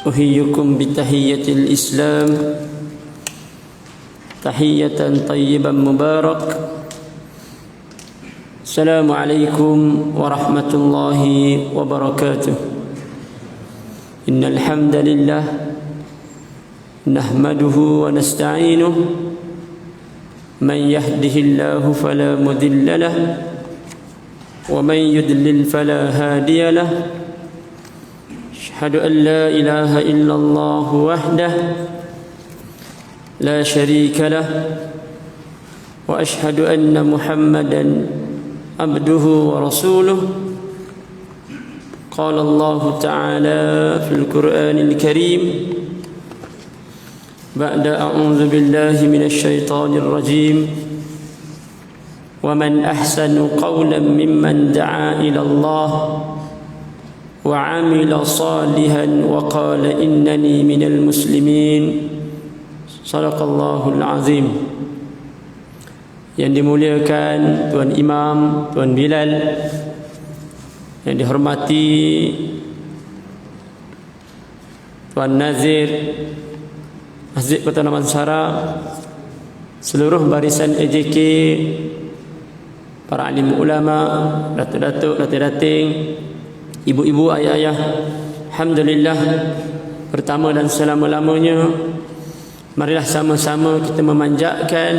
أحييكم بتحية الإسلام تحية طيبا مبارك. السلام عليكم ورحمة الله وبركاته. إن الحمد لله نحمده ونستعينه، من يهده الله فلا مضل له ومن يضلل فلا هادي له. أشهد أن لا إله إلا الله وحده لا شريك له، وأشهد أن محمدا عبده ورسوله. قال الله تعالى في القرآن الكريم بعد أعوذ بالله من الشيطان الرجيم: ومن أحسن قولا ممن دعا إلى الله وعمل صالحا وقال إنني من المسلمين. صدق الله العظيم. Yang dimuliakan Tuan Imam, Tuan Bilal, yang dihormati Tuan Nazir Masjid Kota Damansara, seluruh barisan AJK, para alim ulama, datuk-datuk, datin-dating, ibu-ibu, ayah-ayah, alhamdulillah, pertama dan selama-lamanya marilah sama-sama kita memanjatkan,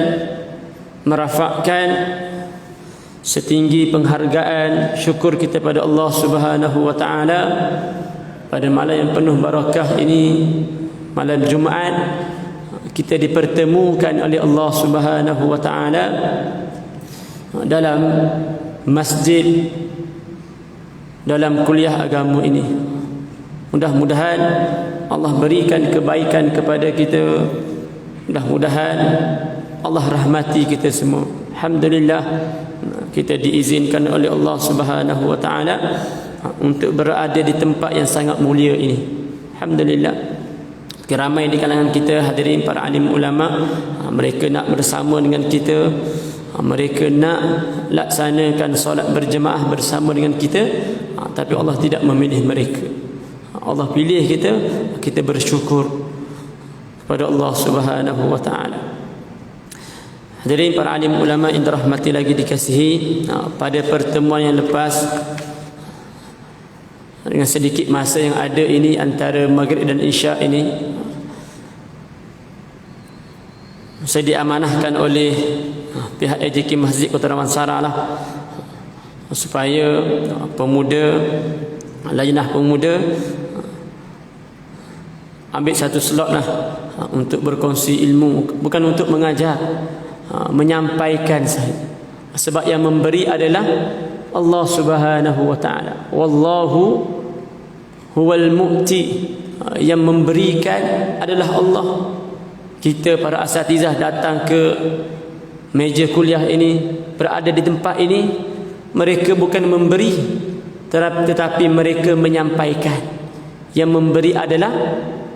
merafakkan setinggi penghargaan syukur kita pada Allah Subhanahu wa taala pada malam yang penuh barakah ini, malam Jumaat. Kita dipertemukan oleh Allah Subhanahu wa taala dalam masjid, dalam kuliah agama ini. Mudah-mudahan Allah berikan kebaikan kepada kita. Mudah-mudahan Allah rahmati kita semua. Alhamdulillah, kita diizinkan oleh Allah Subhanahu wa taala untuk berada di tempat yang sangat mulia ini. Alhamdulillah. Ramai di kalangan kita hadirin para alim ulama, mereka nak bersama dengan kita, mereka nak laksanakan solat berjemaah bersama dengan kita, tapi Allah tidak memilih mereka. Allah pilih kita, kita bersyukur kepada Allah Subhanahu wa taala. Hadirin para alim ulama yang dirahmati lagi dikasihi, pada pertemuan yang lepas, dengan sedikit masa yang ada ini antara maghrib dan isyak ini, saya diamanahkan oleh pihak AJK Masjid Kota Damansara lah, supaya pemuda, lajnah pemuda ambil satu slot lah untuk berkongsi ilmu, bukan untuk mengajar, menyampaikan sahaja. Sebab yang memberi adalah Allah Subhanahu wa taala. Wallahu huwal mu'ti. Yang memberikan adalah Allah. Kita para asatizah datang ke meja kuliah ini, berada di tempat ini, mereka bukan memberi, tetapi mereka menyampaikan. Yang memberi adalah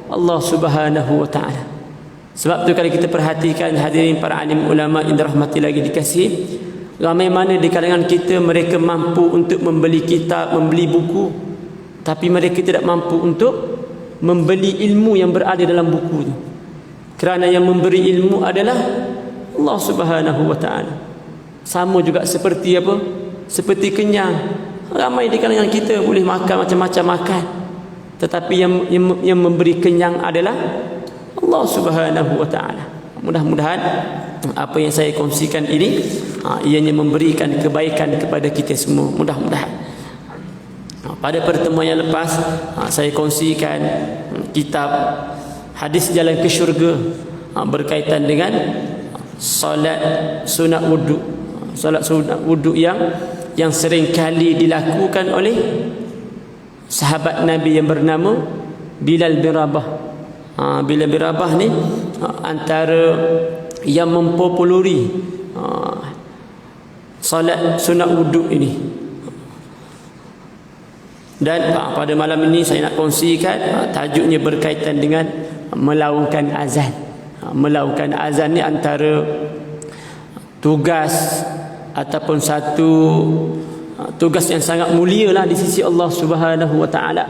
Allah Subhanahu wa taala. Sebab tu kalau kita perhatikan hadirin para alim ulama yang dirahmati lagi dikasihi, ramai mana di kalangan kita mereka mampu untuk membeli kitab, membeli buku, tapi mereka tidak mampu untuk membeli ilmu yang berada dalam buku itu. Kerana yang memberi ilmu adalah Allah Subhanahu wa taala. Sama juga seperti apa? Seperti kenyang. Ramai di kalangan kita boleh makan macam-macam makan, tetapi yang memberi kenyang adalah Allah Subhanahu wa taala. Mudah-mudahan apa yang saya kongsikan ini ianya memberikan kebaikan kepada kita semua. Mudah-mudahan. Pada pertemuan yang lepas saya kongsikan kitab Hadis Jalan ke Syurga berkaitan dengan solat sunat wudu. Solat sunat wudu yang sering kali dilakukan oleh sahabat Nabi yang bernama Bilal bin Rabah. Bilal bin Rabah ni antara yang mempopulari solat sunat wudu ini. Dan pada malam ini saya nak kongsikan tajuknya berkaitan dengan melaungkan azan. Melaungkan azan ni antara tugas ataupun satu tugas yang sangat mulia lah di sisi Allah Subhanahu wa taala.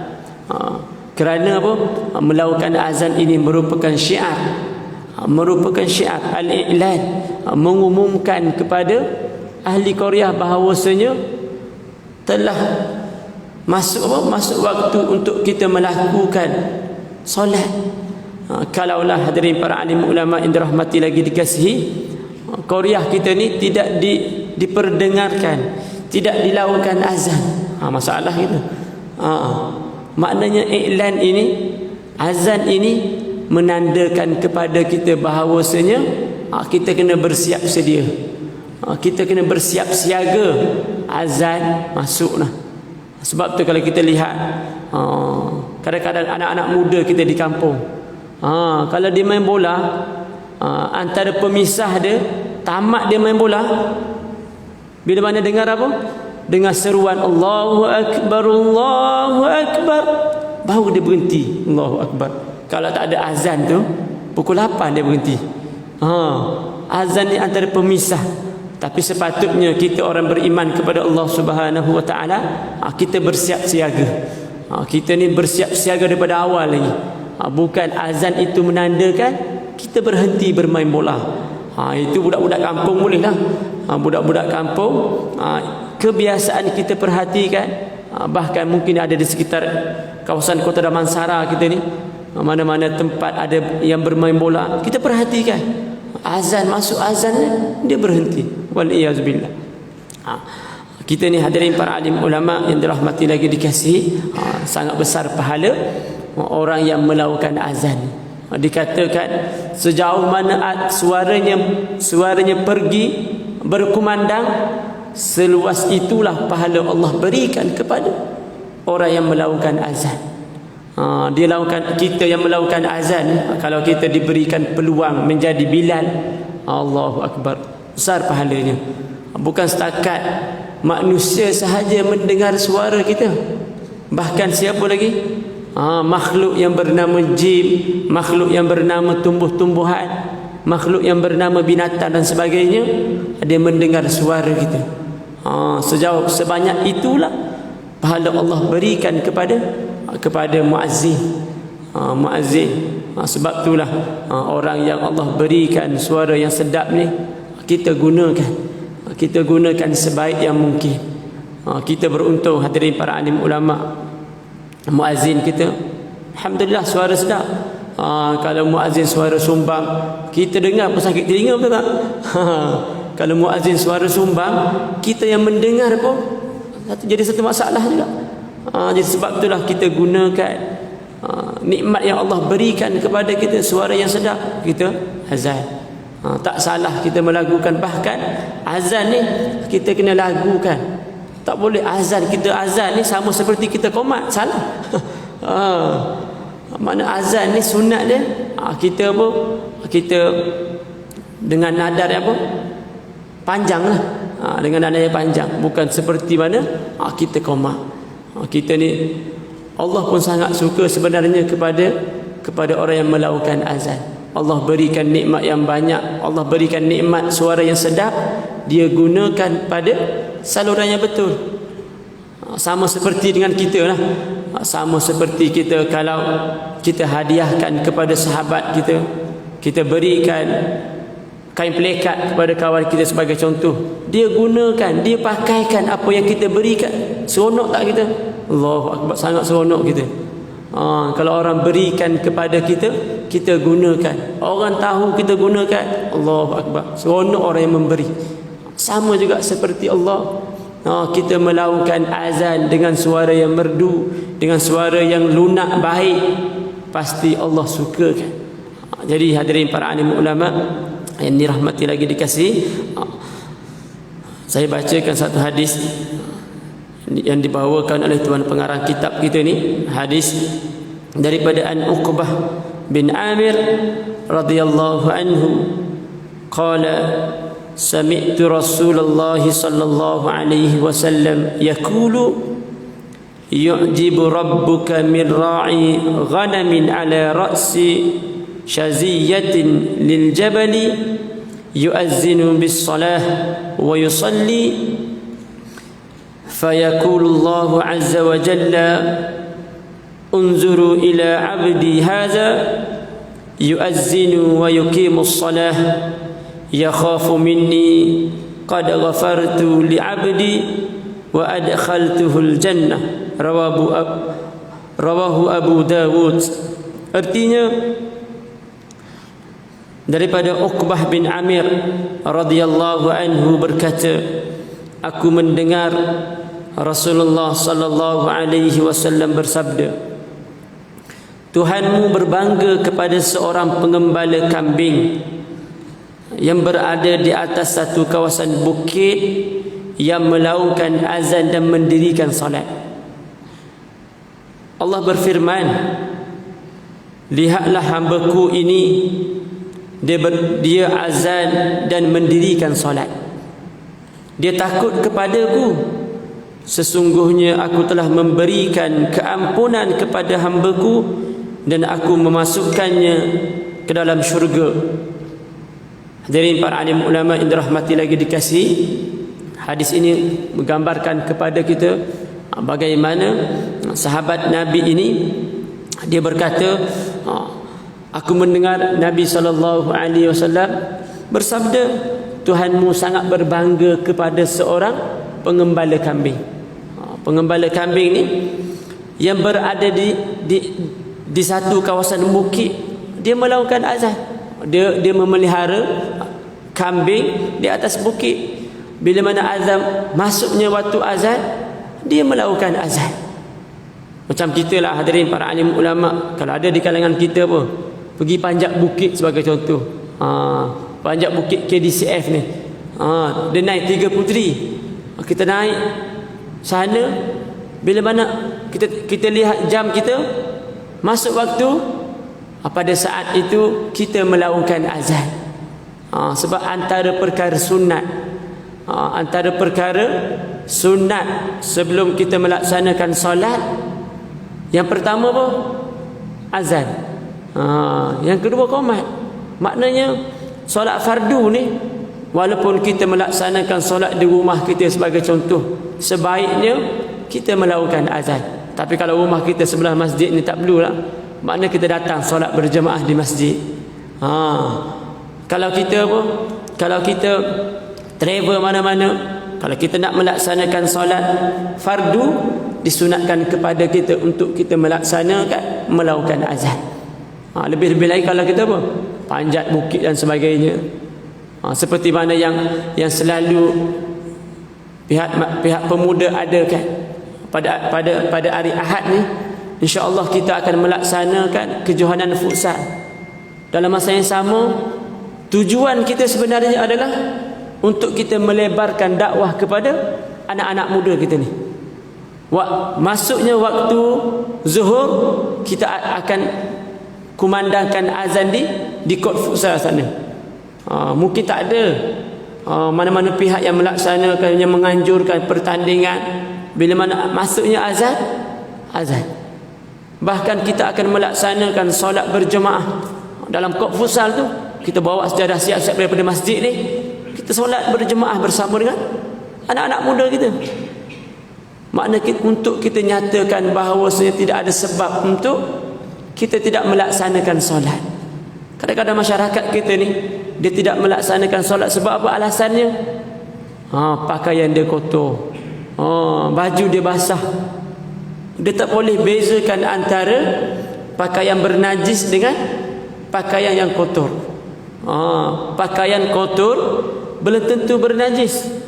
Kerana apa? Melakukan azan ini merupakan syiar, al-i'lan, mengumumkan kepada ahli Korea bahawasanya telah masuk waktu untuk kita melakukan solat. Kalaulah hadirin para alim ulama yang dirahmati lagi dikasihi, Korea kita ni tidak diperdengarkan, tidak dilakukan azan. Masalah itu. Maknanya iklan ini, azan ini menandakan kepada kita bahawasanya kita kena bersiap sedia. Kita kena bersiap siaga, azan masuklah. Sebab tu kalau kita lihat kadang-kadang anak-anak muda kita di kampung, kalau dia main bola, antara pemisah dia, tamat dia main bola, bila mana dengar apa? Dengar seruan Allahu Akbar, Allahu Akbar, baru dia berhenti Allahu Akbar. Kalau tak ada azan tu, pukul 8 dia berhenti. Azan ni antara pemisah. Tapi sepatutnya kita orang beriman kepada Allah Subhanahu wa taala, kita bersiap siaga. Kita ni bersiap siaga daripada awal lagi. Bukan azan itu menandakan kita berhenti bermain bola. Itu budak-budak kampung boleh lah. Budak-budak kampung, kebiasaan kita perhatikan, bahkan mungkin ada di sekitar kawasan Kota Damansara kita ni, mana-mana tempat ada yang bermain bola, kita perhatikan azan masuk, azan dia berhenti. Wal-iyazubillah. Kita ni hadirin para alim ulama yang dirahmati lagi dikasihi, sangat besar pahala orang yang melakukan azan. Dikatakan sejauh mana suaranya pergi berkumandang, seluas itulah pahala Allah berikan kepada orang yang melakukan azan. Dia lakukan, kita yang melakukan azan, kalau kita diberikan peluang menjadi Bilal, Allahu Akbar, besar pahalanya. Bukan setakat manusia sahaja mendengar suara kita, bahkan siapa lagi? Makhluk yang bernama jin, makhluk yang bernama tumbuh-tumbuhan, makhluk yang bernama binatang dan sebagainya, dia mendengar suara kita. Sejauh sebanyak itulah pahala Allah berikan kepada muazzin. Sebab itulah orang yang Allah berikan suara yang sedap ni, kita gunakan sebaik yang mungkin. Kita beruntung hadirin para alim ulama, muazzin kita alhamdulillah suara sedap. Kalau muazzin suara sumbang, kita dengar pun sakit telinga, betul tak? Kalau muazzin suara sumbang, kita yang mendengar pun jadi satu masalah juga. Jadi sebab itulah kita gunakan nikmat yang Allah berikan kepada kita, suara yang sedap, kita azan. Tak salah kita melakukan, bahkan azan ni kita kena lagukan. Tak boleh azan, kita azan ni sama seperti kita qomat, salah. Mana azan ni sunat dia, kita dengan nada apa? Panjanglah. Dengan nada yang panjang, bukan seperti mana kita qomat. Kita ni Allah pun sangat suka sebenarnya kepada orang yang melakukan azan. Allah berikan nikmat yang banyak, Allah berikan nikmat suara yang sedap, dia gunakan pada saluran yang betul. Sama seperti dengan kita lah. Sama seperti kita, kalau kita hadiahkan kepada sahabat kita, kita berikan kain pelekat kepada kawan kita sebagai contoh, dia gunakan, dia pakaikan apa yang kita berikan. Seronok tak kita? Allahu Akbar, sangat seronok kita. Kalau orang berikan kepada kita, kita gunakan. Orang tahu kita gunakan, Allahu Akbar, seronok orang yang memberi. Sama juga seperti Allah, kita melakukan azan dengan suara yang merdu, dengan suara yang lunak baik, pasti Allah sukakan. Jadi hadirin para alim ulama yang dirahmati lagi dikasihi, saya bacakan satu hadis yang dibawakan oleh tuan pengarang kitab kita ni, hadis daripada An Uqbah bin Amir radhiyallahu anhu qala sami'tu Rasulullah sallallahu alaihi wasallam yaqulu yu'jibu rabbuka min ra'i ghanamin ala ra'si shaziyatin lil jabali yu'azzinu bis salah wa yusalli fayaqulu Allahu azza wa jalla unzuru ila 'abdi hadza yu'azzinu wa yuqimus salah yakhafu minni qad ghafartu li 'abdi wa adkhaltuhul jannah. Rawahu Abu Dawud. Artinya daripada Uqbah bin Amir radhiyallahu anhu berkata, aku mendengar Rasulullah sallallahu alaihi wasallam bersabda, Tuhanmu berbangga kepada seorang pengembala kambing yang berada di atas satu kawasan bukit yang melaungkan azan dan mendirikan salat. Allah berfirman, lihatlah hambaku ini, dia azan dan mendirikan salat. Dia takut kepadaku. Sesungguhnya aku telah memberikan keampunan kepada hambaku dan aku memasukkannya ke dalam syurga. Hadirin para alim ulama yang dirahmati lagi dikasih, hadis ini menggambarkan kepada kita bagaimana sahabat Nabi ini, dia berkata, aku mendengar Nabi SAW bersabda, Tuhanmu sangat berbangga kepada seorang pengembala kambing. Pengembala kambing ni yang berada di satu kawasan bukit, dia melakukan azan. Dia memelihara kambing di atas bukit. Bila mana azan, masuknya waktu azan, dia melakukan azan. Macam kita lah hadirin para alim ulama, kalau ada di kalangan kita apa, pergi panjat bukit sebagai contoh. Panjat bukit KDCF ni. Dia naik 3 puteri. Kita naik sana, bila mana kita lihat jam kita, masuk waktu, pada saat itu kita melakukan azan. Sebab antara perkara sunat, antara perkara sunat sebelum kita melaksanakan solat, yang pertama apa? Azan. Yang kedua qomat. Maknanya solat fardu ni, walaupun kita melaksanakan solat di rumah kita sebagai contoh, sebaiknya kita melakukan azan. Tapi kalau rumah kita sebelah masjid ni tak perlu lah. Maknanya kita datang solat berjemaah di masjid. Kalau kita apa? Kalau kita travel mana-mana, kalau kita nak melaksanakan solat fardu, disunatkan kepada kita untuk kita melakukan azan. Lebih-lebih lagi kalau kita apa? Panjat bukit dan sebagainya. Seperti mana yang selalu pihak pemuda adakan pada hari Ahad ni, insya-Allah kita akan melaksanakan kejohanan futsal. Dalam masa yang sama, tujuan kita sebenarnya adalah untuk kita melebarkan dakwah kepada anak-anak muda kita ni. Masuknya waktu zuhur, kita akan kumandangkan azan di kod futsal sana. Mungkin tak ada mana-mana pihak yang melaksanakan, yang menganjurkan pertandingan. Bila mana masuknya azan. Bahkan kita akan melaksanakan solat berjemaah dalam kod futsal tu. Kita bawa sejadah siap-siap daripada masjid ni, kita solat berjemaah bersama dengan anak-anak muda kita. Makna untuk kita nyatakan bahawasanya tidak ada sebab untuk kita tidak melaksanakan solat. Kadang-kadang masyarakat kita ni, dia tidak melaksanakan solat sebab apa alasannya? Pakaian dia kotor, baju dia basah. Dia tak boleh bezakan antara pakaian bernajis dengan pakaian yang kotor. Pakaian kotor belum tentu bernajis.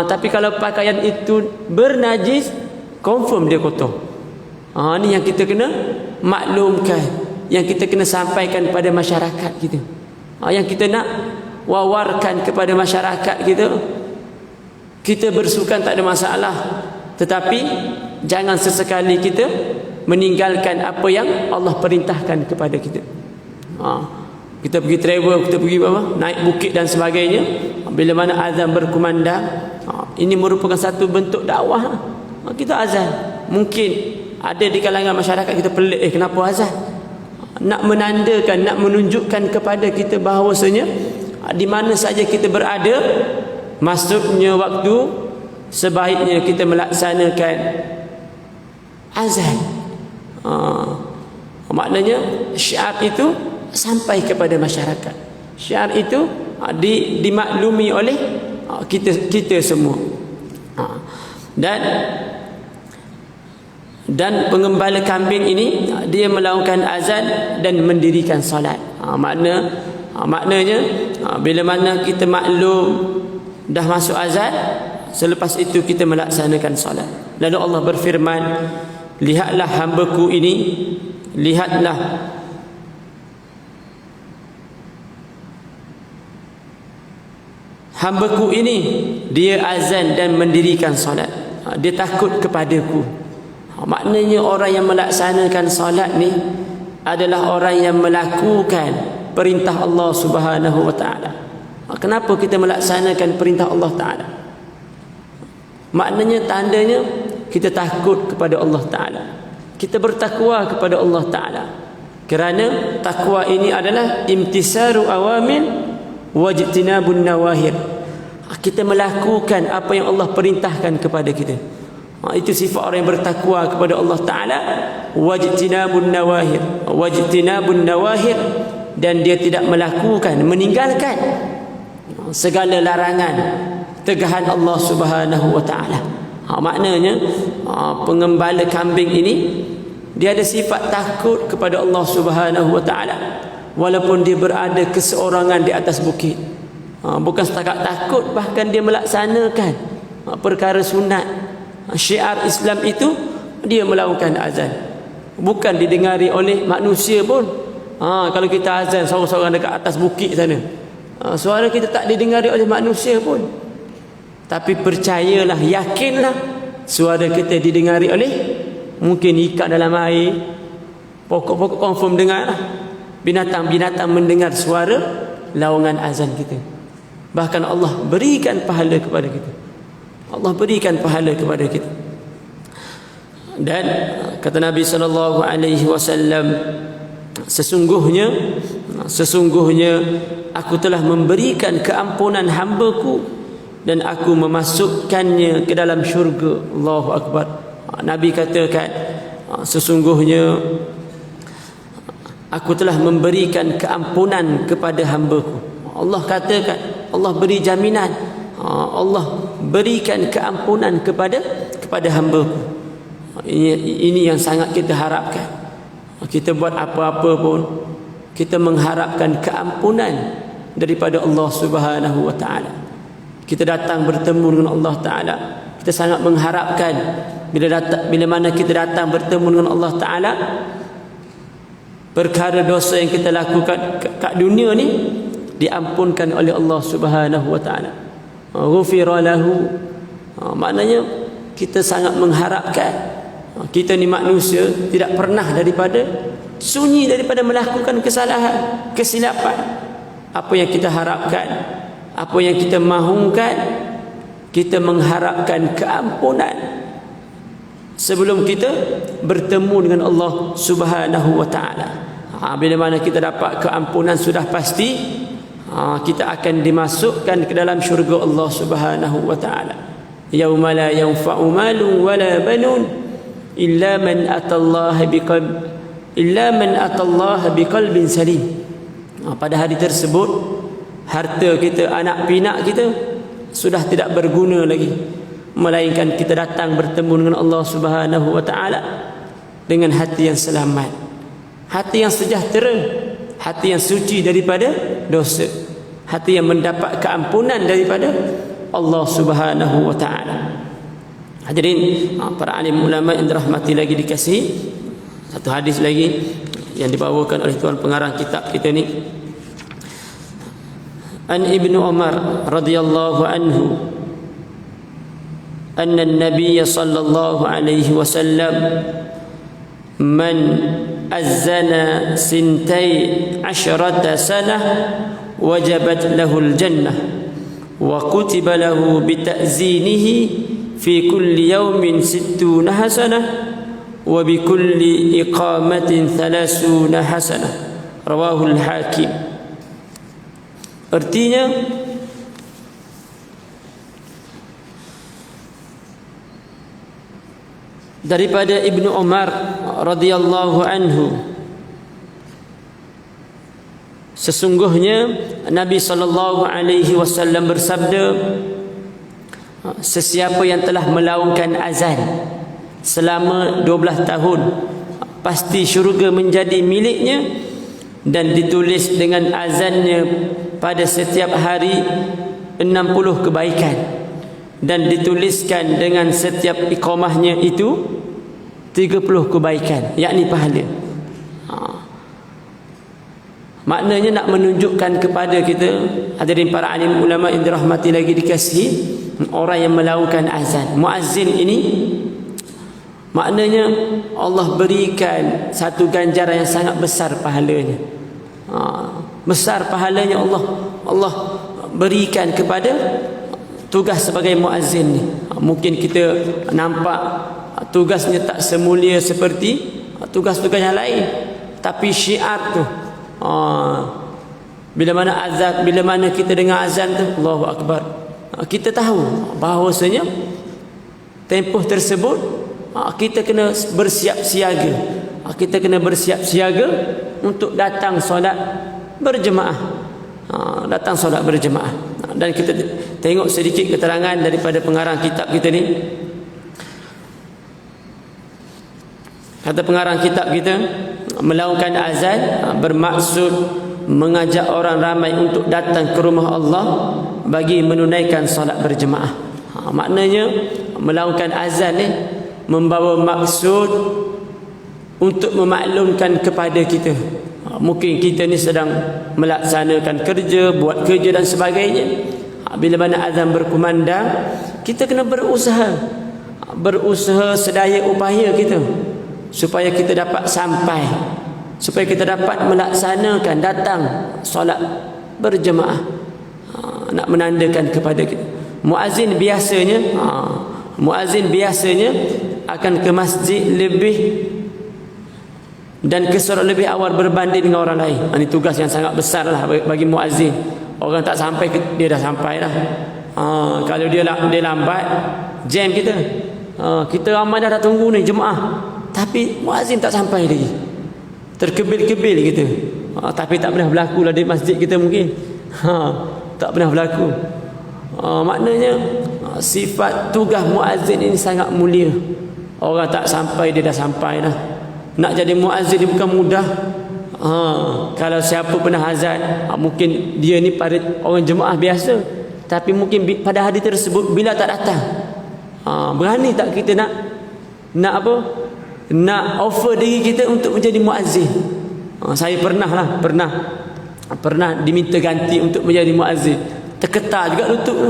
Tapi kalau pakaian itu bernajis, confirm dia kotor. Ni yang kita kena maklumkan, yang kita kena sampaikan pada masyarakat kita. Yang kita nak wawarkan kepada masyarakat kita. Kita bersukan tak ada masalah, tetapi jangan sesekali kita meninggalkan apa yang Allah perintahkan kepada kita. Kita pergi travel, kita pergi naik bukit dan sebagainya, bila mana azan berkumandang, ini merupakan satu bentuk dakwah. Kita azan. Mungkin ada di kalangan masyarakat kita pelik, kenapa azan? Nak menandakan, nak menunjukkan kepada kita bahawasanya Di mana saja kita berada, maksudnya waktu sebaiknya kita melaksanakan azan. Maknanya syiar itu sampai kepada masyarakat. Syiar itu dimaklumi oleh kita semua. Dan pengembala kambing ini dia melakukan azan dan mendirikan solat. Maknanya bila mana kita maklum dah masuk azan, selepas itu kita melaksanakan solat. Lalu Allah berfirman, lihatlah hamba-Ku ini, lihatlah hamba-Ku ini, dia azan dan mendirikan solat. Dia takut kepadaku. Maknanya orang yang melaksanakan solat ni adalah orang yang melakukan perintah Allah Subhanahu wa taala. Kenapa kita melaksanakan perintah Allah taala? Maknanya tandanya kita takut kepada Allah taala. Kita bertakwa kepada Allah taala. Kerana takwa ini adalah imtisaru awamin wajtinabun nawahir. Kita melakukan apa yang Allah perintahkan kepada kita. Itu sifat orang yang bertakwa kepada Allah taala, wajtinabun nawahir, dan dia tidak melakukan, meninggalkan segala larangan tegahan Allah Subhanahu wa taala. Maknanya pengembala kambing ini dia ada sifat takut kepada Allah Subhanahu wa taala walaupun dia berada keseorangan di atas bukit. Bukan setakat takut, bahkan dia melaksanakan perkara sunat. Syiar Islam itu dia melakukan azan. Bukan didengari oleh manusia pun. Kalau kita azan seorang-seorang dekat atas bukit sana, suara kita tak didengari oleh manusia pun. Tapi percayalah, yakinlah, suara kita didengari oleh mungkin ikan dalam air, pokok-pokok confirm dengar, binatang-binatang mendengar suara lawangan azan kita. Bahkan Allah berikan pahala kepada kita. Allah berikan pahala kepada kita. Dan kata Nabi sallallahu alaihi wasallam, sesungguhnya aku telah memberikan keampunan hamba-Ku dan aku memasukkannya ke dalam syurga. Allahu akbar. Nabi katakan, sesungguhnya aku telah memberikan keampunan kepada hamba-Ku. Allah katakan, Allah beri jaminan, Allah berikan keampunan kepada hamba-Ku. Ini yang sangat kita harapkan. Kita buat apa-apa pun kita mengharapkan keampunan daripada Allah Subhanahu wa taala. Kita datang bertemu dengan Allah taala, kita sangat mengharapkan bila mana kita datang bertemu dengan Allah taala, perkara dosa yang kita lakukan kat dunia ni diampunkan oleh Allah Subhanahu wa taala. Ghufira lahu. Maknanya kita sangat mengharapkan. Kita ni manusia tidak pernah sunyi daripada melakukan kesalahan, kesilapan. Apa yang kita harapkan, apa yang kita mahukan, kita mengharapkan keampunan sebelum kita bertemu dengan Allah Subhanahu wa taala. Bila mana kita dapat keampunan sudah pasti, kita akan dimasukkan ke dalam syurga Allah Subhanahu wa taala. Yauma la yanfa'u malun wala banun illa man atallaha biqalbin salim. Pada hari tersebut harta kita, anak pinak kita sudah tidak berguna lagi, melainkan kita datang bertemu dengan Allah Subhanahu wa taala dengan hati yang selamat, hati yang sejahtera, hati yang suci daripada dosa, hati yang mendapat keampunan daripada Allah Subhanahu wa taala. Hadirin para alim ulama yang dirahmati lagi dikasihi, satu hadis lagi yang dibawakan oleh tuan pengarang kitab kita ni. An Ibnu Umar radhiyallahu anhu anna an-nabiy sallallahu alaihi wasallam man azzana sintai 10 sanah wajabat lahu al-jannah wa kutiba lahu bi ta'zinihi fi kulli yawmin 60 hasanah wa bi kulli iqamatin 30 hasanah. Rawahu al-Hakim. Artinya daripada Ibnu Umar radhiyallahu anhu, sesungguhnya Nabi sallallahu alaihi wasallam bersabda, sesiapa yang telah melaungkan azan selama 12 tahun pasti syurga menjadi miliknya, dan ditulis dengan azannya pada setiap hari 60 kebaikan, dan dituliskan dengan setiap iqamahnya itu 30 kebaikan, yakni pahala. Maknanya nak menunjukkan kepada kita, hadirin para alim ulama yang dirahmati lagi dikasihi, orang yang melakukan azan, muazzin ini, maknanya Allah berikan satu ganjaran yang sangat besar pahalanya. Besar pahalanya Allah berikan kepada tugas sebagai muazzin ni. Mungkin kita nampak tugasnya tak semulia seperti tugas-tugas yang lain, tapi syiar tu, bila mana kita dengar azan tu, Allahu Akbar, kita tahu bahawasanya tempoh tersebut kita kena bersiap siaga. Kita kena bersiap siaga untuk datang solat berjemaah. Datang solat berjemaah. Dan kita tengok sedikit keterangan daripada pengarang kitab kita ni. Kata pengarang kitab kita, melakukan azan bermaksud mengajak orang ramai untuk datang ke rumah Allah bagi menunaikan solat berjemaah. Maknanya melakukan azan ni membawa maksud untuk memaklumkan kepada kita, mungkin kita ni sedang melaksanakan kerja, buat kerja dan sebagainya. Bila mana azan berkumandang, kita kena berusaha sedaya upaya kita supaya kita dapat sampai, supaya kita dapat melaksanakan datang solat berjemaah. Nak menandakan kepada kita, muazzin biasanya akan ke masjid lebih dan ke solat lebih awal berbanding dengan orang lain. Ini tugas yang sangat besar lah bagi muazzin. Orang tak sampai, dia dah sampai dah. Kalau dia lambat, jam kita. Kita ramai dah tunggu ni jemaah, tapi muazzin tak sampai lagi. Terkebil-kebil kita. Tapi tak pernah berlaku lah di masjid kita mungkin. Tak pernah berlaku. Maknanya sifat tugas muazzin ini sangat mulia. Orang tak sampai, dia dah sampai dah. Nak jadi muazzin ni bukan mudah. Kalau siapa pernah azan, mungkin dia ni pada orang jemaah biasa, tapi mungkin pada hari tersebut bila tak datang, berani tak kita nak offer diri kita untuk menjadi muazzin? Saya pernah diminta ganti untuk menjadi muazzin. Terketar juga lutut tu.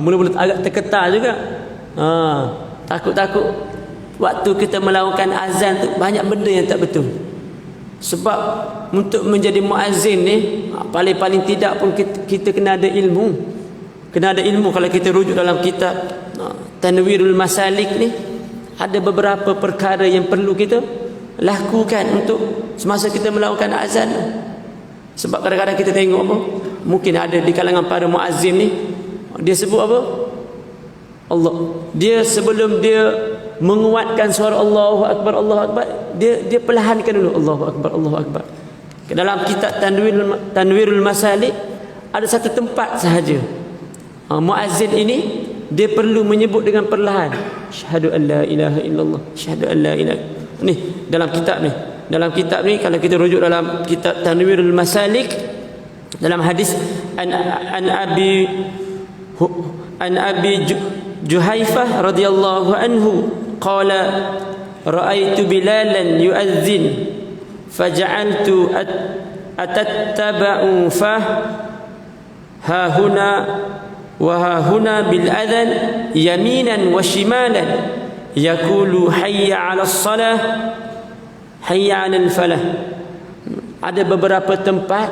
Mula-mula agak terketar juga. Takut-takut waktu kita melakukan azan tu banyak benda yang tak betul. Sebab untuk menjadi muazzin ni, paling-paling tidak pun kita kena ada ilmu. Kena ada ilmu. Kalau kita rujuk dalam kitab Tanwirul Masalik ni, ada beberapa perkara yang perlu kita lakukan untuk semasa kita melakukan azan. Sebab kadang-kadang kita tengok apa, mungkin ada di kalangan para muazzin ni, dia sebut apa? Allah. Dia sebelum dia menguatkan suara Allahu Akbar, Allahu Akbar, dia perlahankan dulu Allahu Akbar, Allahu Akbar. Dalam kitab Tanwirul Masalik ada satu tempat sahaja muazzin ini dia perlu menyebut dengan perlahan, syahadu an la ilaha illallah, syahadu an la ilaha. Ni dalam kitab ni kalau kita rujuk dalam kitab Tanwirul Masalik, dalam hadis an Abi Juhaifah radhiyallahu anhu qala ra'aitu Bilalan yu'adzin faja'altu atattaba'u fah ha huna wa ha huna bil adhan yaminan wa shimalan yaqulu hayya 'alas salah hayya 'alal falah. Ada beberapa tempat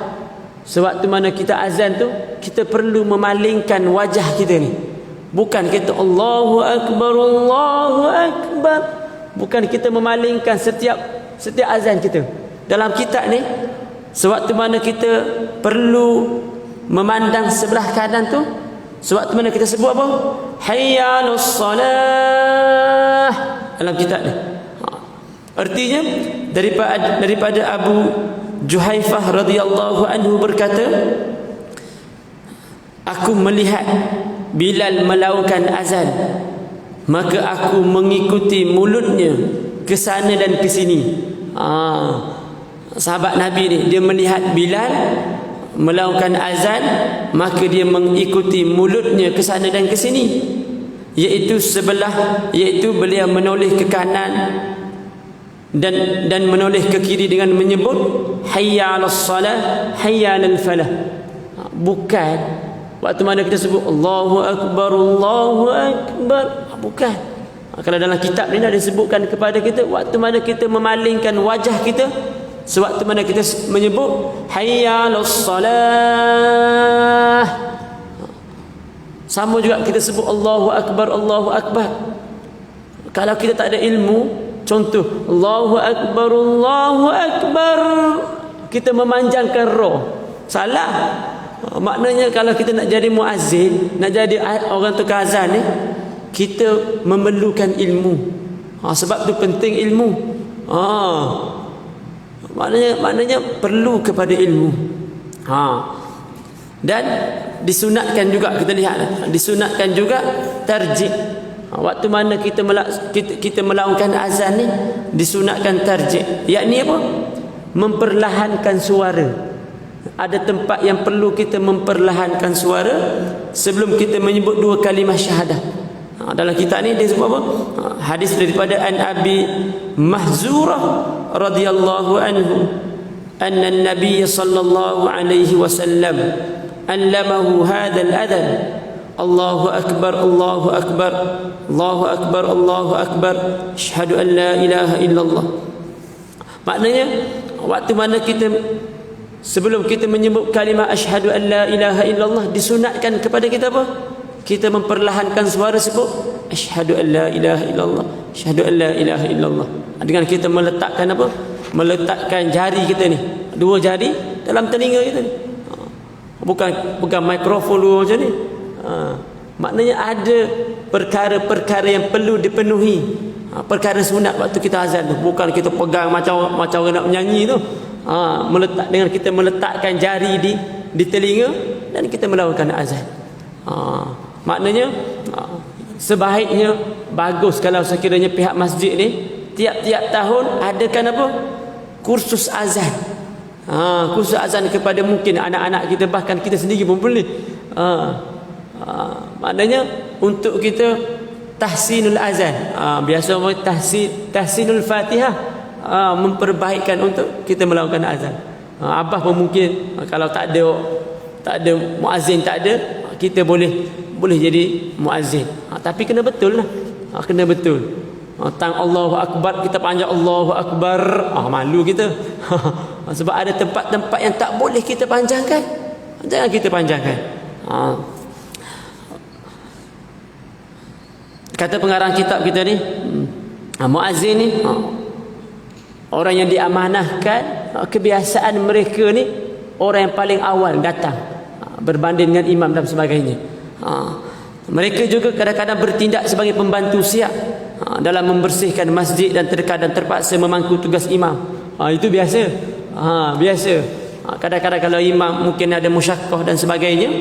sewaktu mana kita azan tu, kita perlu memalingkan wajah kita ni. Bukan kita Allahu Akbar, Allahu Akbar. Bukan kita memalingkan setiap azan kita. Dalam kitab ni, sewaktu mana kita perlu memandang sebelah kanan tu sewaktu mana kita sebut apa? Hayya 'alas salah dalam kitab ni. Artinya daripada Abu Juhaifah radhiyallahu anhu berkata, aku melihat Bilal melakukan azan, maka aku mengikuti mulutnya ke sana dan ke sini. Sahabat Nabi ni, dia melihat Bilal melakukan azan, maka dia mengikuti mulutnya ke sana dan ke sini, iaitu beliau menoleh ke kanan dan menoleh ke kiri dengan menyebut hayya 'alas salah hayya 'alal falah. Bukan waktu mana kita sebut Allahu akbar Allahu akbar, bukan. Kalau dalam kitab ni dah disebutkan kepada kita waktu mana kita memalingkan wajah kita sewaktu mana kita menyebut hayya 'alas salah. Sama juga kita sebut Allahu akbar Allahu akbar. Kalau kita tak ada ilmu, contoh Allahu akbar Allahu akbar, kita memanjangkan roh, salah. Maknanya kalau kita nak jadi muazzin, nak jadi orang tukar azan ni, kita memerlukan ilmu. Sebab tu penting ilmu. Maknanya perlu kepada ilmu. Dan disunatkan juga, kita lihat, disunatkan juga tarjih. Waktu mana kita melakukan azan ni, disunatkan tarjih, yakni apa? Memperlahankan suara. Ada tempat yang perlu kita memperlahankan suara sebelum kita menyebut dua kalimah syahadah. Dalam kitab ni dia sebut apa? Hadis daripada An Abi Mahzurah radhiyallahu anhu anna an-nabiy sallallahu alaihi wasallam allamahu hadzal adhan Allahu akbar Allahu akbar Allahu akbar Allahu akbar asyhadu an la ilaha illallah. Maknanya waktu mana kita sebelum kita menyebut kalimah asyhadu an la ilaha illallah, disunatkan kepada kita apa? Kita memperlahankan suara sebut asyhadu an la ilaha illallah asyhadu an la ilaha illallah, dengan kita meletakkan apa? Meletakkan jari kita ni, dua jari dalam telinga kita ni. Bukan mikrofon dulu macam ni. Maknanya ada perkara-perkara yang perlu dipenuhi. Perkara sunat waktu kita azan tu, bukan kita pegang macam orang nak menyanyi tu. Dengan kita meletakkan jari di telinga dan kita melakukan azan. Maknanya sebaiknya bagus kalau sekiranya pihak masjid ni tiap-tiap tahun adakan apa? Kursus azan. Kursus azan kepada mungkin anak-anak kita, bahkan kita sendiri pun boleh. Maknanya untuk kita tahsinul azan. Biasa orang tahsinul Fatihah, memperbaikkan untuk kita melakukan azan. Abah pun mungkin kalau tak ada muazzin, tak ada, kita boleh jadi muazzin. Tapi kena betul lah. Kena betul. Tang Allahu akbar kita panjang Allahu akbar, malu kita. Sebab ada tempat-tempat yang tak boleh kita panjangkan, jangan kita panjangkan. Kata pengarang kitab kita ni, muazzin ni orang yang diamanahkan, kebiasaan mereka ni orang yang paling awal datang berbanding dengan imam dan sebagainya. Mereka juga kadang-kadang bertindak sebagai pembantu siap dalam membersihkan masjid dan terkadang terpaksa memangku tugas imam. Itu biasa. Biasa. Kadang-kadang kalau imam mungkin ada musyaqqah dan sebagainya,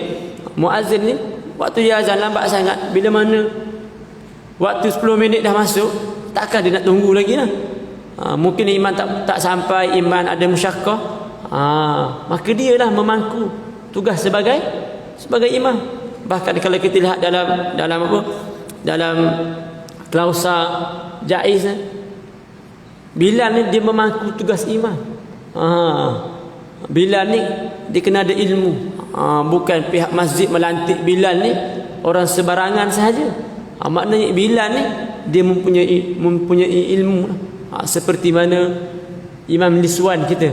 muazzin ni waktu dia azan lambat sangat, bila mana waktu 10 minit dah masuk, takkan dia nak tunggu lagi lah. Mungkin imam tak sampai, imam ada musyaqqah, maka dia lah memangku tugas sebagai imam. Bahkan kalau kita lihat dalam apa? Dalam klausa jaiz, Bilal ni dia memangku tugas imam. Bilal ni dia kena ada ilmu. Bukan pihak masjid melantik Bilal ni orang sebarangan sahaja. Maknanya Bilal ni dia mempunyai ilmu. Seperti mana Imam Niswan kita,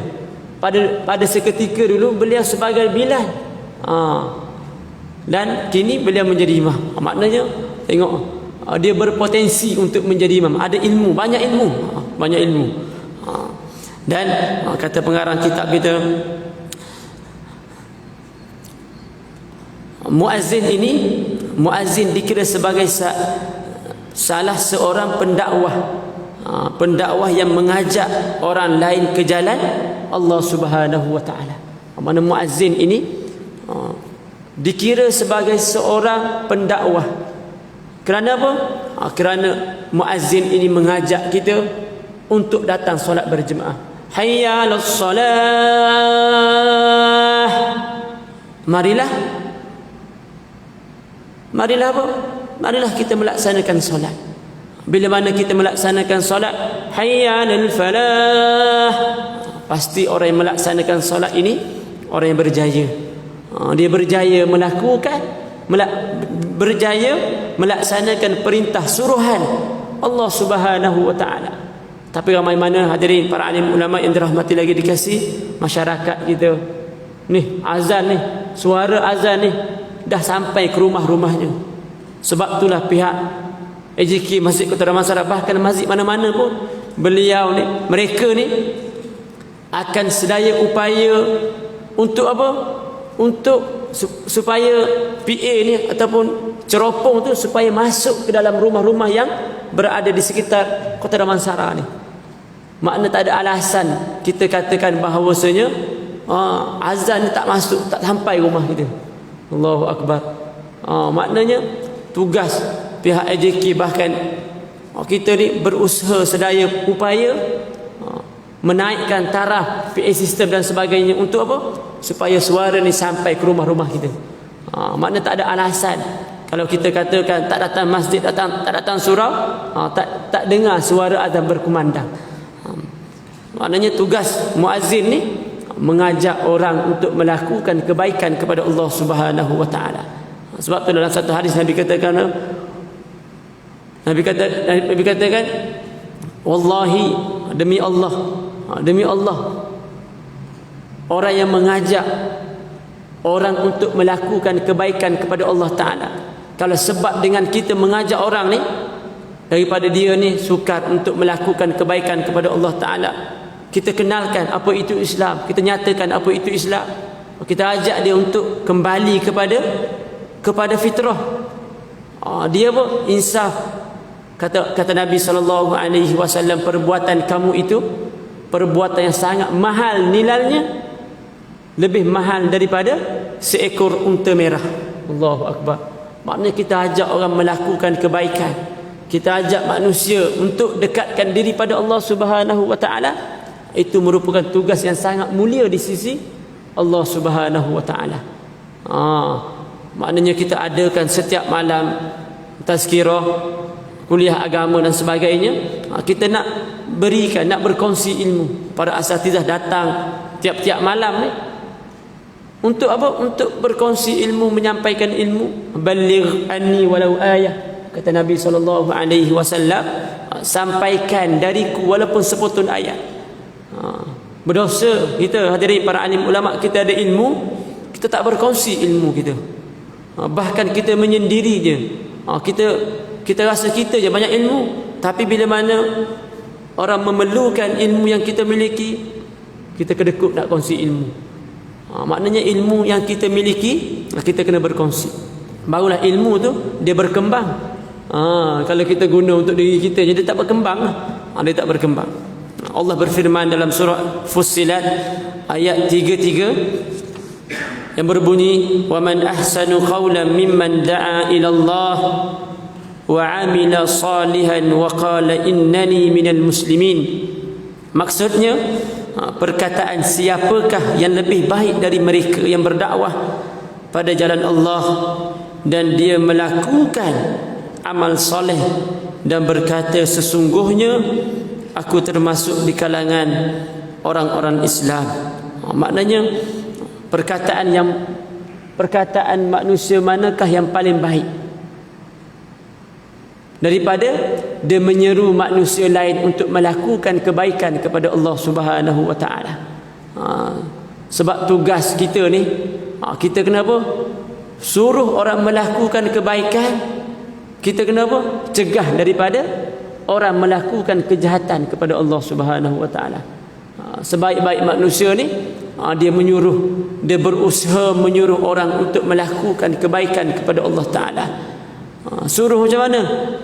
pada seketika dulu beliau sebagai Bilal, dan kini beliau menjadi imam. Maknanya tengok, dia berpotensi untuk menjadi imam, ada ilmu, banyak ilmu. Dan kata pengarang kitab kita, Muazzin dikira sebagai salah seorang pendakwah, pendakwah yang mengajak orang lain ke jalan Allah Subhanahu wa taala. Mana muazzin ini dikira sebagai seorang pendakwah. Kerana apa? Kerana muazzin ini mengajak kita untuk datang solat berjemaah. Hayya 'alas salah. Marilah apa? Marilah kita melaksanakan solat. Bila mana kita melaksanakan solat, hayya 'alal falah, pasti orang yang melaksanakan solat ini orang yang berjaya. Dia berjaya berjaya melaksanakan perintah suruhan Allah Subhanahu wa taala. Tapi ramai mana hadirin para alim ulama yang dirahmati lagi dikasih masyarakat kita ni, azan ni, suara azan ni dah sampai ke rumah-rumahnya. Sebab itulah pihak AJK Masjid Kota Damansara, bahkan masjid mana-mana pun, mereka ni akan sedaya upaya untuk apa? Untuk supaya PA ni ataupun ceropong tu supaya masuk ke dalam rumah-rumah yang berada di sekitar Kota Damansara ni. Makna tak ada alasan kita katakan bahawasanya azan ni tak masuk, tak sampai rumah kita. Allahu Akbar. Maknanya tugas pihak AJK, bahkan kita ni berusaha sedaya upaya menaikkan taraf PA sistem dan sebagainya untuk apa? Supaya suara ni sampai ke rumah-rumah kita. Makna tak ada alasan kalau kita katakan tak datang masjid, tak datang surau, tak dengar suara azan berkumandang. Maknanya tugas muazzin ni mengajak orang untuk melakukan kebaikan kepada Allah Subhanahu wa taala. Sebab tu dalam satu hadis Nabi katakan wallahi, demi Allah, orang yang mengajak orang untuk melakukan kebaikan kepada Allah taala, kalau sebab dengan kita mengajak orang ni daripada dia ni sukar untuk melakukan kebaikan kepada Allah taala, kita kenalkan apa itu Islam, kita nyatakan apa itu Islam, kita ajak dia untuk kembali kepada fitrah. Dia apa? Insaf. Kata Nabi SAW, perbuatan kamu itu perbuatan yang sangat mahal nilainya, lebih mahal daripada seekor unta merah. Allahu Akbar. Maknanya kita ajak orang melakukan kebaikan, kita ajak manusia untuk dekatkan diri pada Allah Subhanahu wa taala. Itu merupakan tugas yang sangat mulia di sisi Allah Subhanahu wa taala. Maknanya kita adakan setiap malam tazkirah, kuliah agama dan sebagainya. Kita nak berikan, nak berkongsi ilmu. Para asatizah datang tiap-tiap malam ni untuk apa? Untuk berkongsi ilmu, menyampaikan ilmu. Baligh anni walau ayah, kata Nabi SAW, sampaikan dariku walaupun sepotong ayat. Berdosa kita hadirin para alim ulama, kita ada ilmu, kita tak berkongsi ilmu kita. Bahkan kita menyendiri je. Kita rasa kita je banyak ilmu, tapi bila mana orang memerlukan ilmu yang kita miliki, kita kedekut nak kongsi ilmu. Maknanya ilmu yang kita miliki kita kena berkongsi, barulah ilmu tu dia berkembang. Kalau kita guna untuk diri kita, jadi tak berkembang. Dia tak berkembang. Allah berfirman dalam surah Fussilat ayat 33 yang berbunyi, wa man ahsanu qawlan mimman da'a ila Allah wa 'amila salihan wa qala innani minal muslimin. Maksudnya, perkataan siapakah yang lebih baik dari mereka yang berdakwah pada jalan Allah dan dia melakukan amal soleh dan berkata sesungguhnya aku termasuk di kalangan orang-orang Islam. Maknanya perkataan manusia manakah yang paling baik daripada dia menyeru manusia lain untuk melakukan kebaikan kepada Allah Subhanahu wa taala. Sebab tugas kita ni, kita kena apa? Suruh orang melakukan kebaikan. Kita kena apa? Cegah daripada orang melakukan kejahatan kepada Allah Subhanahu wa taala. sebaik-baik manusia ni dia berusaha menyuruh orang untuk melakukan kebaikan kepada Allah Ta'ala. Suruh macam mana?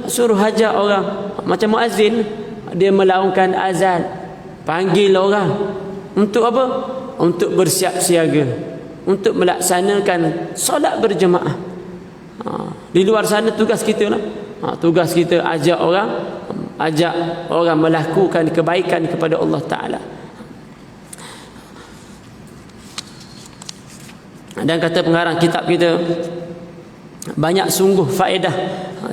Suruh hajar orang. Macam muazzin, dia melaungkan azan, panggil orang untuk apa? Untuk bersiap siaga, untuk melaksanakan solat berjemaah. Di luar sana tugas kita lah. Tugas kita ajak orang melakukan kebaikan kepada Allah Ta'ala. Dan kata pengarang kitab kita, banyak sungguh faedah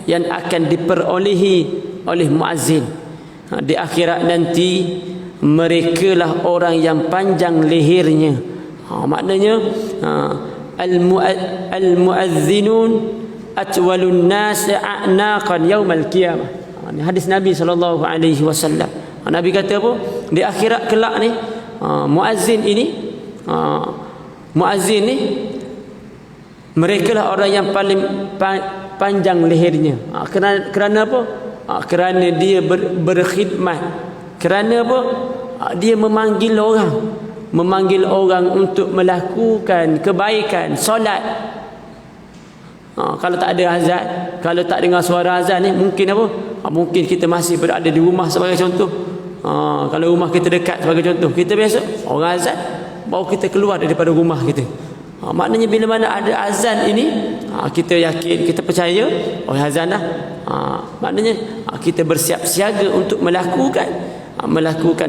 yang akan diperolehi oleh muazzin. Di akhirat nanti merekalah orang yang panjang lehernya. Maknanya al-muazzinun atwalun nas a'naqan yaumal qiyamah. Ini hadis Nabi SAW. Nabi kata apa? Di akhirat kelak ni muazzin ni mereka lah orang yang paling panjang lehernya. Kerana apa? Kerana dia berkhidmat. Kerana apa? Dia memanggil orang untuk melakukan kebaikan, solat. Kalau tak ada azan, kalau tak dengar suara azan ni, mungkin apa? Mungkin kita masih berada di rumah sebagai contoh. Kalau rumah kita dekat sebagai contoh, kita biasa orang azan baru kita keluar daripada rumah kita. Maknanya bila mana ada azan ini, kita yakin, kita percaya, azan dah. Maknanya kita bersiap siaga untuk melakukan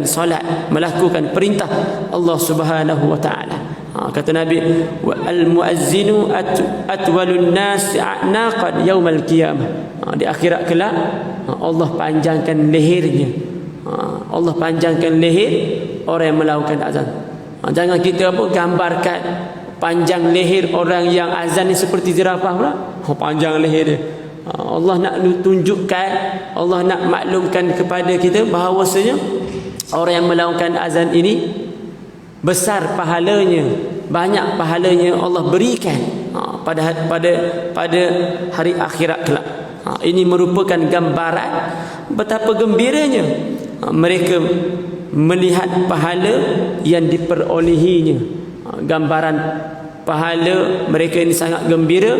solat, melakukan perintah Allah Subhanahu wa taala. Kata Nabi, al-muazzinu atwalun nas a'naqan yaumal qiyamah. Di akhirat kelak Allah panjangkan lehernya. Allah panjangkan leher orang yang melakukan azan. Jangan kita gambarkan panjang leher orang yang azan ni seperti zirafah pula. Panjang leher dia. Allah nak tunjukkan, Allah nak maklumkan kepada kita bahawasanya orang yang melakukan azan ini besar pahalanya, banyak pahalanya Allah berikan pada hari akhirat kelak. Ini merupakan gambaran betapa gembiranya mereka melihat pahala yang diperolehinya. Gambaran pahala mereka ini sangat gembira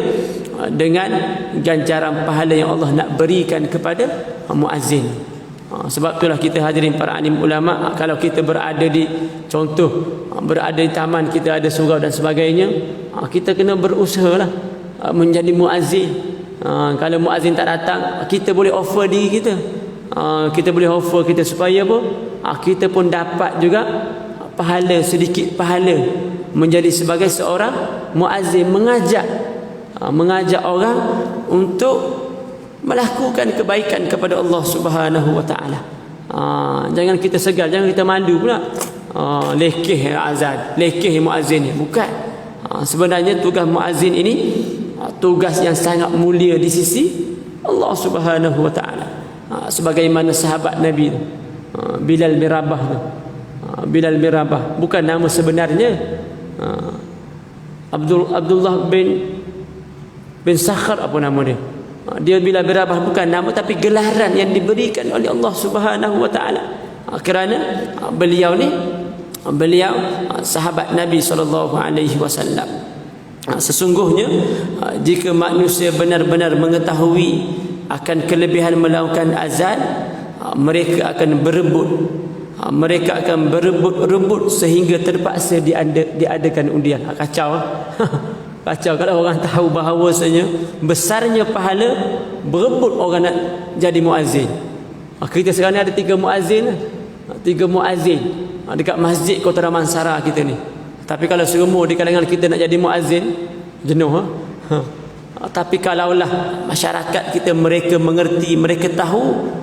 dengan ganjaran pahala yang Allah nak berikan kepada muazzin. Sebab itulah kita hadirin para alim ulama, kalau kita berada di taman, kita ada surau dan sebagainya, kita kena berusaha lah menjadi muazzin. Kalau muazzin tak datang, kita boleh offer diri kita. Kita boleh offer kita supaya apa? Kita pun dapat juga pahala, sedikit pahala menjadi sebagai seorang muazzin, mengajak orang untuk melakukan kebaikan kepada Allah Subhanahu wa taala. Jangan kita segar, jangan kita malu pula. Lekeh azan, lekeh muazzin ni. Bukan. Sebenarnya tugas muazzin ini tugas yang sangat mulia di sisi Allah Subhanahu wa taala. Sebagaimana sahabat Nabi Bilal bin Rabah tu. Bilal bin Rabah bukan nama sebenarnya. Abdullah bin Sakhar apa nama dia? Dia Bilal bin Rabah bukan nama, tapi gelaran yang diberikan oleh Allah Subhanahu wa taala. Kerana beliau sahabat Nabi SAW. Sesungguhnya jika manusia benar-benar mengetahui akan kelebihan melakukan azan, mereka akan berebut sehingga terpaksa diadakan undian. Kacau. Kacau kalau orang tahu bahawasanya besarnya pahala, berebut orang nak jadi muazzin. Kita sekarang ni ada 3 muazzin dekat masjid Kota Damansara kita ni. Tapi kalau semua di kalangan kita nak jadi muazzin, jenuh. Tapi kalaulah masyarakat kita mereka mengerti, mereka tahu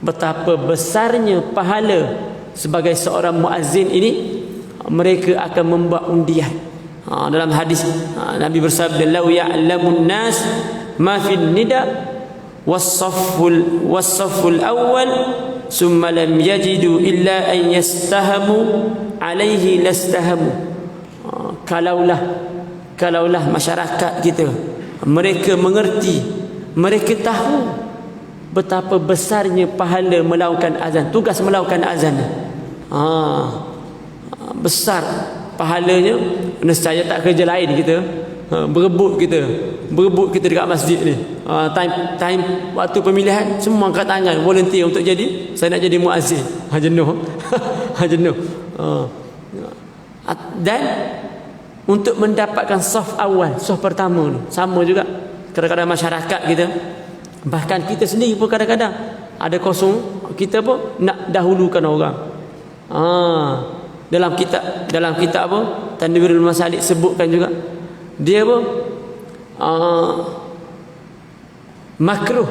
betapa besarnya pahala sebagai seorang muazzin ini, mereka akan membuat undian. Dalam hadis Nabi bersabda, "Lau ya'lamun nas ma fil nida was-safful awwal summa lam yajidu illa an yastahamu alaihi lastahamu." Kalaulah masyarakat kita mereka mengerti, mereka tahu betapa besarnya pahala melakukan azan, tugas melakukan azan. besar pahalanya, nescaya tak kerja lain kita, berebut kita dekat masjid ni. Time waktu pemilihan semua angkat tangan volunteer untuk jadi, saya nak jadi muazzin. Jenuh. Jenuh. Dan untuk mendapatkan saf awal, saf pertama ni sama juga. Kadang-kadang masyarakat kita, bahkan kita sendiri pun kadang-kadang ada kosong, kita pun nak dahulukan orang. Dalam kitab apa, Tanwirul Masalik sebutkan juga, dia apa, makruh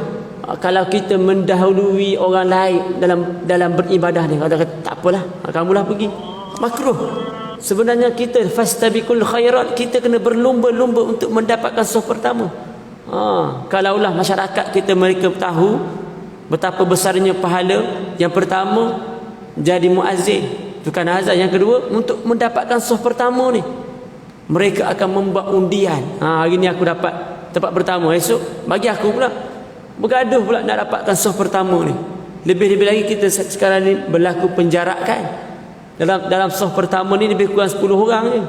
kalau kita mendahului orang lain dalam beribadah ni. Kata tak apalah, kamulah pergi. Makruh. Sebenarnya kita fastabiqul khairat, kita kena berlumba-lumba untuk mendapatkan saf pertama. Kalaulah masyarakat kita mereka tahu betapa besarnya pahala, yang pertama jadi muazzin, tukang azan, yang kedua untuk mendapatkan saf pertama ni, mereka akan membuat undian. Hari ni aku dapat tempat pertama, esok bagi aku pula, bergaduh pula nak dapatkan saf pertama ni. Lebih-lebih lagi kita sekarang ni berlaku penjarakan. Dalam saf pertama ni lebih kurang 10 orang je.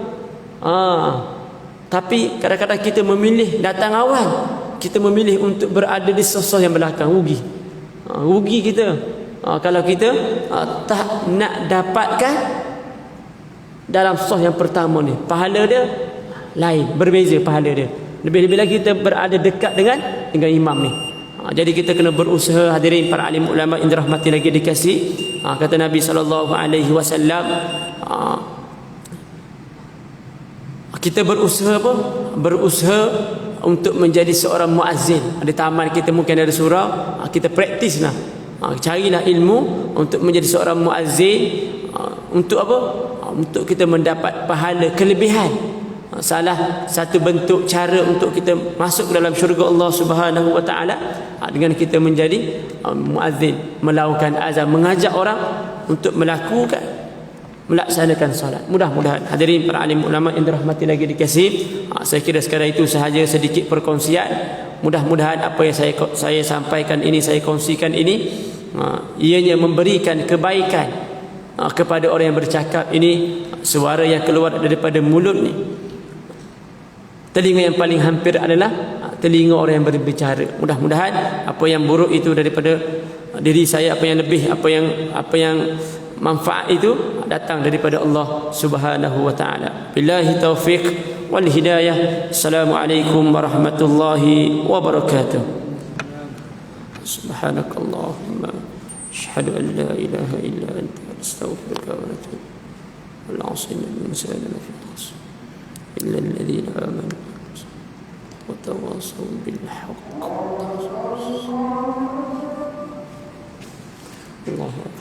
Tapi kadang-kadang kita memilih datang awal, kita memilih untuk berada di saf yang belakang. Rugi kita kalau kita tak nak dapatkan dalam saf yang pertama ni. Pahala dia lain, berbeza pahala dia. Lebih-lebih lagi kita berada dekat dengan imam ni. Jadi kita kena berusaha, hadirin para alim ulama yang dirahmati lagi dikasih. Kata Nabi SAW, kita berusaha apa? Berusaha untuk menjadi seorang muazzin. Ada taman kita mungkin ada surau, kita praktis lah. Carilah ilmu untuk menjadi seorang muazzin. Untuk apa? Untuk kita mendapat pahala kelebihan. Salah satu bentuk cara untuk kita masuk ke dalam syurga Allah Subhanahu wa taala dengan kita menjadi muazzin, melakukan azan, mengajak orang untuk melaksanakan solat. Mudah-mudahan hadirin para alim ulama yang dirahmati lagi dikasih, saya kira sekarang itu sahaja sedikit perkongsian. Mudah-mudahan apa yang saya sampaikan ini, saya kongsikan ini, ianya memberikan kebaikan kepada orang yang bercakap ini. Suara yang keluar daripada mulut ni, telinga yang paling hampir adalah telinga orang yang berbicara. Mudah-mudahan apa yang buruk itu daripada diri saya, apa yang lebih, apa yang manfaat itu datang daripada Allah Subhanahu wa taala. Billahi taufiq wal hidayah. Assalamualaikum warahmatullahi wabarakatuh. Subhanakallahumma asyhadu an la ilaha illa anta astaghfiruka wa atubu ilaik. والعاصم المسلم في الناس إلا الذين آمنوا وتواصوا بالحق. الله أكبر.